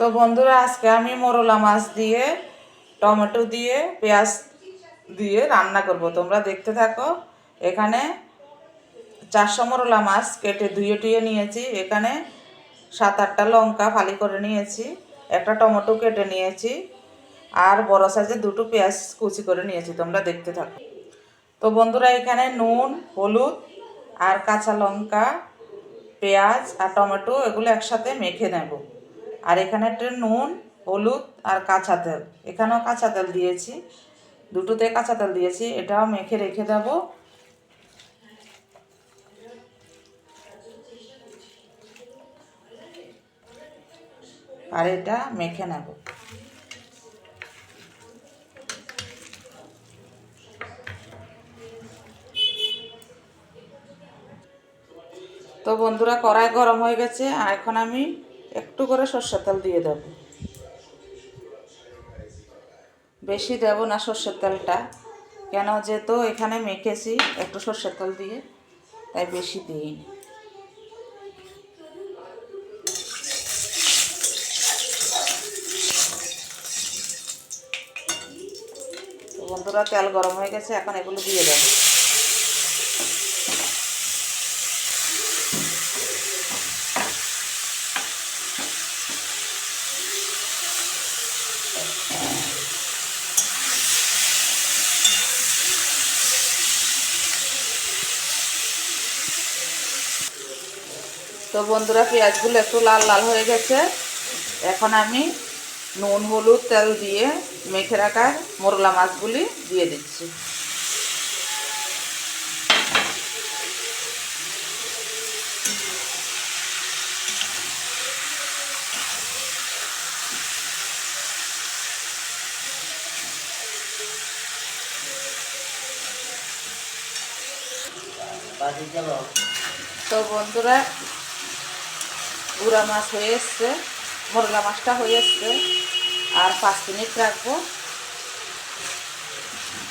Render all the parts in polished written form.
তো বন্ধুরা আজকে আমি মোরলা মাছ দিয়ে টমেটো দিয়ে পেঁয়াজ দিয়ে রান্না করব, তোমরা দেখতে থাকো। এখানে 400 মোরলা মাছ কেটে ধুয়ে টুয়ে নিয়েছি। এখানে 7-8টা লঙ্কা ফালি করে নিয়েছি, একটা টমেটো কেটে নিয়েছি, আর বড় সাইজের 2টো পেঁয়াজ কুচি করে নিয়েছি। তোমরা দেখতে থাকো। তো বন্ধুরা এখানে নুন, হলুদ আর কাঁচা লঙ্কা, পেঁয়াজ আর টমেটো এগুলো একসাথে মেখে নেব। আর এখানে একটা নুন, হলুদ আর কাঁচা তেল, এখানেও কাঁচা তেল দিয়েছি, দুটোতে কাঁচা তেল দিয়েছি, এটাও মেখে রেখে দেব। আর এটা মেখে নেব। তো বন্ধুরা কড়াই গরম হয়ে গেছে, আর এখন আমি একটু করে সরষের তেল দিয়ে দেব। বেশি দেব না সরষের তেলটা, কেন যেহেতু এখানে মেখেছি একটু সরষের তেল দিয়ে, তাই বেশি দিই। তো বন্ধুরা তেল গরম হয়ে গেছে, এখন এগুলো দিয়ে দেব। তো বন্ধুরা পেঁয়াজগুলো একটু লাল লাল হয়ে গেছে, এখন আমি নুন, হলুদ, তেল দিয়ে মেখে রাখা মোরলা মাছগুলি দিয়ে দিচ্ছি। তো বন্ধুরা গুঁড়া মাছ হয়ে এসছে, মোরলা মাছটা হয়ে এসছে, আর 5 মিনিট রাখবো,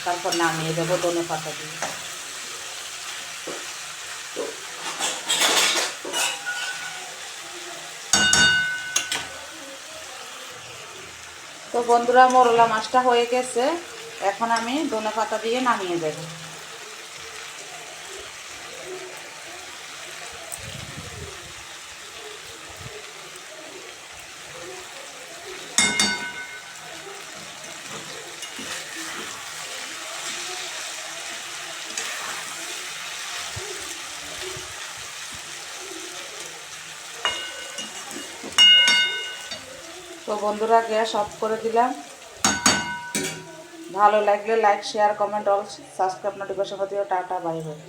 তারপর নামিয়ে দেবো ধনে পাতা দিয়ে। তো বন্ধুরা মোরলা মাছটা হয়ে গেছে, এখন আমি ধনে পাতা দিয়ে নামিয়ে দেবো। তো বন্ধুরা গ্যাস অফ করে দিলাম। ভালো লাগলে like, share, comment, all subscribe, notification দিও। Tata, bye by.